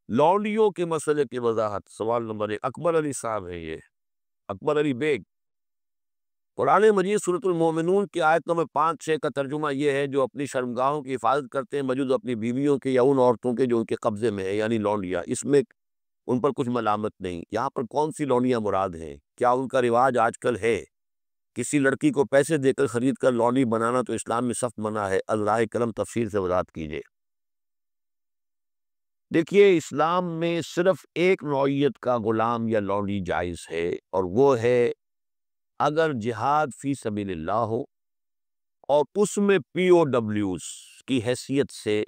لونڈیوں کے مسئلے کی وضاحت، سوال نمبر 1، اکبر علی صاحب ہیں یہ، اکبر علی بیگ۔ قرآن مجید سورۃ المومنون کی آیت نمبر 5-6 کا ترجمہ یہ ہے: جو اپنی شرمگاہوں کی حفاظت کرتے ہیں موجود اپنی بیویوں کے یا ان عورتوں کے جو ان کے قبضے میں ہے، یعنی لونڈیاں۔ اس میں ان پر کچھ ملامت نہیں۔ یہاں پر کون سی لونڈیاں مراد ہیں؟ کیا ان کا رواج آج کل ہے؟ کسی لڑکی کو پیسے دے کر خرید کر لونڈی بنانا تو اسلام میں سخت منع ہے۔ اللہ کرم تفصیل سے وضاحت کیجیے۔ دیکھیے، اسلام میں صرف ایک نوعیت کا غلام یا لونڈی جائز ہے، اور وہ ہے اگر جہاد فی سبیل اللہ ہو اور اس میں پی او ڈبلیوز کی حیثیت سے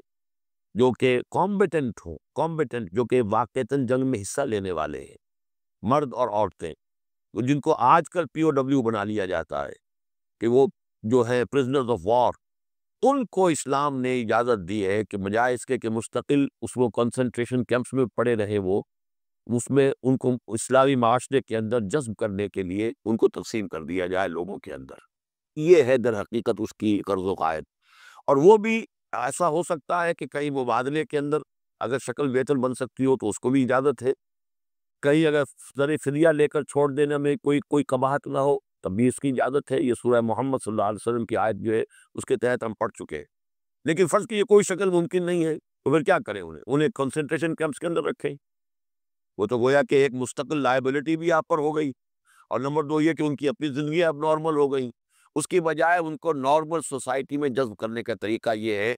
جو کہ کمبیٹنٹ جو کہ واقعتاً جنگ میں حصہ لینے والے ہیں، مرد اور عورتیں، جن کو آج کل پی او ڈبلیو بنا لیا جاتا ہے کہ وہ جو ہے پرزنرز آف وار، ان کو اسلام نے اجازت دی ہے کہ بجائے اس کے کہ مستقل اس وہ کنسنٹریشن کیمپس میں پڑے رہے، وہ اس میں ان کو اسلامی معاشرے کے اندر جذب کرنے کے لیے ان کو تقسیم کر دیا جائے لوگوں کے اندر۔ یہ ہے در حقیقت اس کی قرض و قائد، اور وہ بھی ایسا ہو سکتا ہے کہ کہیں مبادلے کے اندر اگر شکل بہتر بن سکتی ہو تو اس کو بھی اجازت ہے، کہیں اگر زر فدیہ لے کر چھوڑ دینے میں کوئی قباحت نہ ہو تب بھی اس کی اجازت ہے۔ یہ سورہ محمد صلی اللہ علیہ وسلم کی آیت جو ہے اس کے تحت ہم پڑھ چکے ہیں۔ لیکن فرض کی یہ کوئی شکل ممکن نہیں ہے تو پھر کیا کریں؟ انہیں کنسنٹریشن کیمپس کے اندر رکھیں، وہ تو گویا کہ ایک مستقل لائبلٹی بھی آپ پر ہو گئی، اور نمبر 2 یہ کہ ان کی اپنی زندگی اب نارمل ہو گئی۔ اس کی بجائے ان کو نارمل سوسائٹی میں جذب کرنے کا طریقہ یہ ہے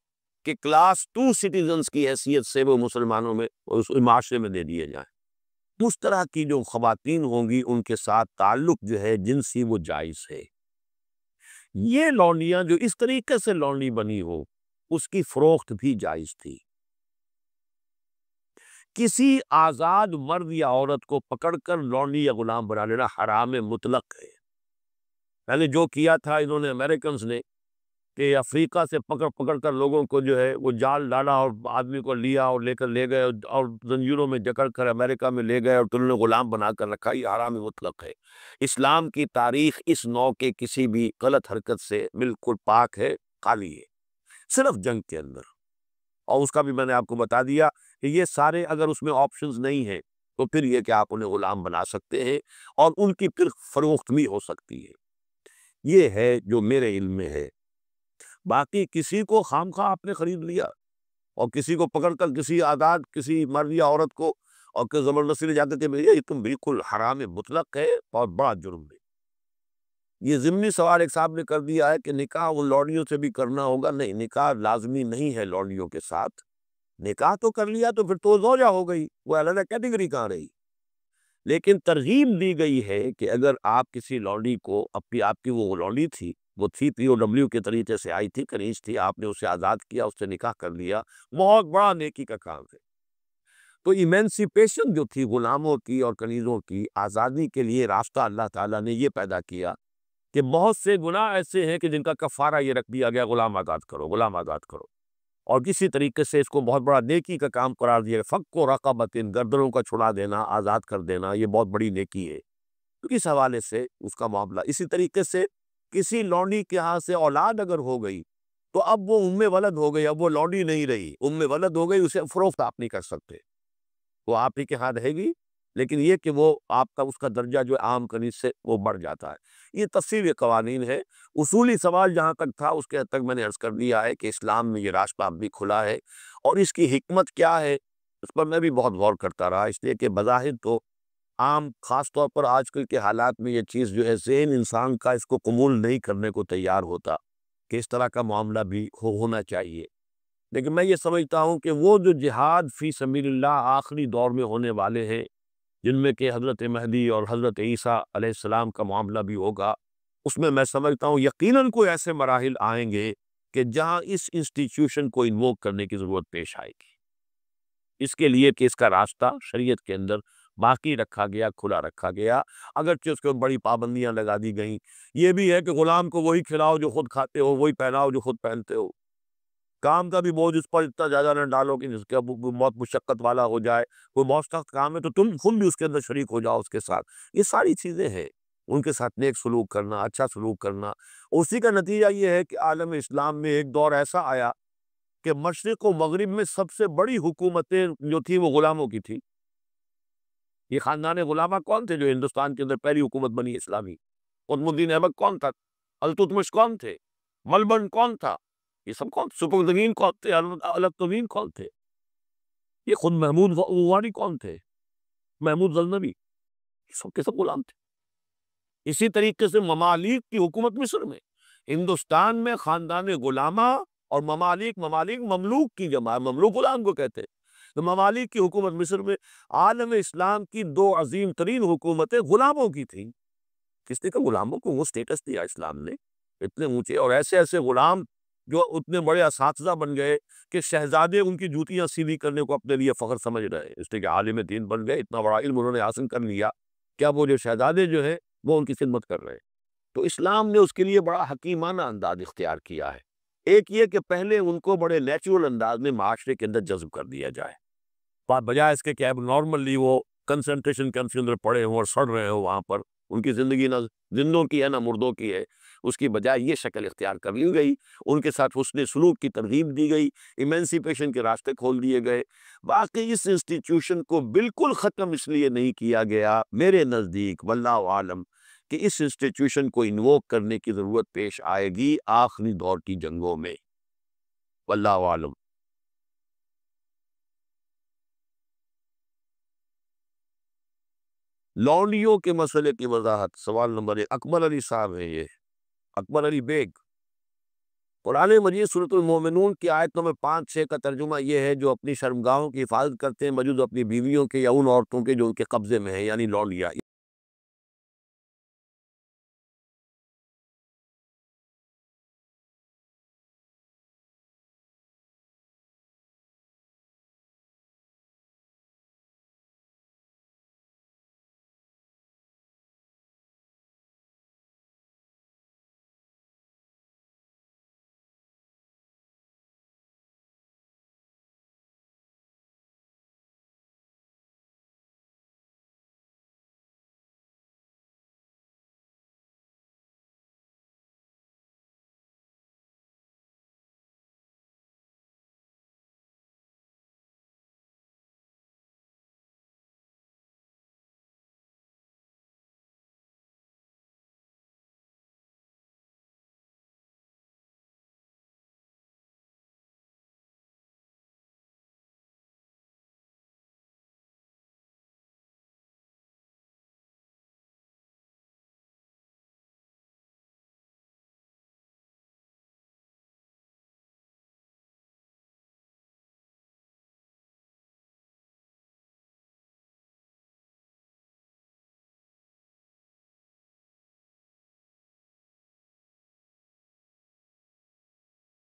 کہ کلاس 2 سٹیزنز کی حیثیت سے وہ مسلمانوں میں اس معاشرے میں دے دیے جائیں۔ اس طرح کی جو خواتین ہوں گی ان کے ساتھ تعلق جو ہے جنسی وہ جائز ہے۔ یہ لونڈیاں جو اس طریقے سے لونڈی بنی ہو اس کی فروخت بھی جائز تھی۔ کسی آزاد مرد یا عورت کو پکڑ کر لونڈی یا غلام بنا لینا حرام مطلق ہے۔ پہلے جو کیا تھا انہوں نے امریکنز نے کہ افریقہ سے پکڑ کر لوگوں کو جو ہے وہ جال ڈالا اور آدمی کو لیا اور لے کر لے گئے اور زنجیروں میں جکڑ کر امریکہ میں لے گئے اور انہوں نے غلام بنا کر رکھا۔ یہ حرام مطلق ہے۔ اسلام کی تاریخ اس نوع کے کسی بھی غلط حرکت سے بالکل پاک ہے، خالی ہے، صرف جنگ کے اندر۔ اور اس کا بھی میں نے آپ کو بتا دیا کہ یہ سارے اگر اس میں آپشنز نہیں ہیں تو پھر یہ کہ آپ انہیں غلام بنا سکتے ہیں اور ان کی پھر فروخت بھی ہو سکتی ہے۔ یہ ہے جو میرے علم میں ہے۔ باقی کسی کو خام خواہ آپ نے خرید لیا اور کسی کو پکڑ کر کسی آزاد کسی مرد یا عورت کو اور کہ زبردستی لے جاتے تھے، یہ تم بالکل حرام مطلق ہے اور بڑا جرم ہے۔ یہ ضمنی سوال ایک صاحب نے کر دیا ہے کہ نکاح ان لونڈیوں سے بھی کرنا ہوگا۔ نہیں، نکاح لازمی نہیں ہے لونڈیوں کے ساتھ۔ نکاح تو کر لیا تو پھر تو زوجہ ہو گئی، وہ علیحدہ کیٹیگری کہاں رہی۔ لیکن ترغیب دی گئی ہے کہ اگر آپ کسی لونڈی کو آپ کی وہ لونڈی تھی، وہ تھی پی او ڈبلیو کے طریقے سے آئی تھی، کنیز تھی، آپ نے اسے آزاد کیا، اس سے نکاح کر لیا، بہت بڑا نیکی کا کام ہے۔ تو ایمینسیپیشن جو تھی غلاموں کی اور کنیزوں کی آزادی کے لیے راستہ اللہ تعالیٰ نے یہ پیدا کیا کہ بہت سے گناہ ایسے ہیں کہ جن کا کفارہ یہ رکھ دیا گیا، غلام آزاد کرو، غلام آزاد کرو، اور کسی طریقے سے اس کو بہت بڑا نیکی کا کام قرار دیا۔ فک و رقبۃ، گردنوں کا چھڑا دینا، آزاد کر دینا، یہ بہت بڑی نیکی ہے۔ تو اس حوالے سے اس کا معاملہ اسی طریقے سے کسی لونڈی کے ہاں سے اولاد اگر ہو گئی تو اب وہ ام ولد ہو گئی، اب وہ لونڈی نہیں رہی، ام ولد ہو گئی، اسے فروخت آپ نہیں کر سکتے، وہ آپ ہی کے ہاتھ رہے گی، لیکن یہ کہ وہ آپ کا اس کا درجہ جو عام کنیز سے وہ بڑھ جاتا ہے۔ یہ تفصیلی قوانین ہے۔ اصولی سوال جہاں تک تھا اس کے حد تک میں نے عرض کر دیا ہے کہ اسلام میں یہ راستہ اب بھی کھلا ہے، اور اس کی حکمت کیا ہے اس پر میں بھی بہت غور کرتا رہا، اس لیے کہ بظاہر تو عام خاص طور پر آج کل کے حالات میں یہ چیز جو ہے ذہن انسان کا اس کو قبول نہیں کرنے کو تیار ہوتا کہ اس طرح کا معاملہ بھی ہونا چاہیے۔ لیکن میں یہ سمجھتا ہوں کہ وہ جو جہاد فی سبیل اللہ آخری دور میں ہونے والے ہیں، جن میں کہ حضرت مہدی اور حضرت عیسیٰ علیہ السلام کا معاملہ بھی ہوگا، اس میں میں سمجھتا ہوں یقیناً کوئی ایسے مراحل آئیں گے کہ جہاں اس انسٹیٹیوشن کو انووک کرنے کی ضرورت پیش آئے گی، اس کے لیے کہ اس کا راستہ شریعت کے اندر باقی رکھا گیا، کھلا رکھا گیا، اگرچہ اس کے بڑی پابندیاں لگا دی گئیں۔ یہ بھی ہے کہ غلام کو وہی کھلاؤ جو خود کھاتے ہو، وہی پہناؤ جو خود پہنتے ہو، کام کا بھی بوجھ اس پر اتنا زیادہ نہ ڈالو کہ جس کا بہت مشقت والا ہو جائے، وہ بہت سخت کام ہے تو تم خود بھی اس کے اندر شریک ہو جاؤ اس کے ساتھ۔ یہ ساری چیزیں ہیں، ان کے ساتھ نیک سلوک کرنا، اچھا سلوک کرنا۔ اسی کا نتیجہ یہ ہے کہ عالم اسلام میں ایک دور ایسا آیا کہ مشرق و مغرب میں سب سے بڑی حکومتیں جو تھی وہ غلاموں کی تھی۔ یہ خاندان غلامہ کون تھے جو ہندوستان کے اندر پہلی حکومت بنی اسلامی؟ قطب الدین ایبک کون تھا؟ التتمش کون تھے؟ ملبن کون تھا؟ یہ سب کون؟ سپرزگین کون تھے؟ الکتوین کون تھے؟ یہ خود محمود غوانی کون تھے؟ محمود غزنوی، یہ سب کے سب غلام تھے۔ اسی طریقے سے ممالک کی حکومت مصر میں، ہندوستان میں خاندان غلامہ اور ممالک مملوک کی جمع، مملوک غلام کو کہتے ہیں۔ تو ممالک کی حکومت مصر میں، عالم اسلام کی دو عظیم ترین حکومتیں غلاموں کی تھیں۔ کس نے کہا؟ غلاموں کو وہ سٹیٹس دیا اسلام نے، اتنے اونچے، اور ایسے ایسے غلام جو اتنے بڑے اساتذہ بن گئے کہ شہزادے ان کی جوتیاں سیدھی کرنے کو اپنے لیے فخر سمجھ رہے ہیں، اس لیے کہ عالم دین بن گئے، اتنا بڑا علم انہوں نے حاصل کر لیا، کیا وہ جو شہزادے جو ہیں وہ ان کی خدمت کر رہے ہیں۔ تو اسلام نے اس کے لیے بڑا حکیمانہ انداز اختیار کیا ہے۔ ایک یہ کہ پہلے ان کو بڑے نیچرل انداز میں معاشرے کے اندر جذب کر دیا جائے، بجائے اس کے کہ اب نارملی وہ کنسنٹریشن کیمپ کے اندر پڑے ہوں اور سڑ رہے ہوں، وہاں پر ان کی زندگی نہ زندوں کی ہے نہ مردوں کی ہے، اس کی بجائے یہ شکل اختیار کر لی گئی، ان کے ساتھ حسن سلوک کی ترغیب دی گئی، ایمنسیپیشن کے راستے کھول دیے گئے۔ باقی اس انسٹیٹیوشن کو بالکل ختم اس لیے نہیں کیا گیا میرے نزدیک، واللہ عالم، کہ اس انسٹیٹیوشن کو انووک کرنے کی ضرورت پیش آئے گی آخری دور کی جنگوں میں، واللہ عالم۔ لونڈیوں کے مسئلے کی وضاحت، سوال نمبر 1، اکبر علی صاحب ہیں، یہ اکبر علی بیگ۔ قرآن مجید سورۃ المومنون کی آیت نمبر 5-6 کا ترجمہ یہ ہے: جو اپنی شرمگاہوں کی حفاظت کرتے ہیں بجز اپنی بیویوں کے یا ان عورتوں کے جو ان کے قبضے میں ہیں، یعنی لونڈیاں۔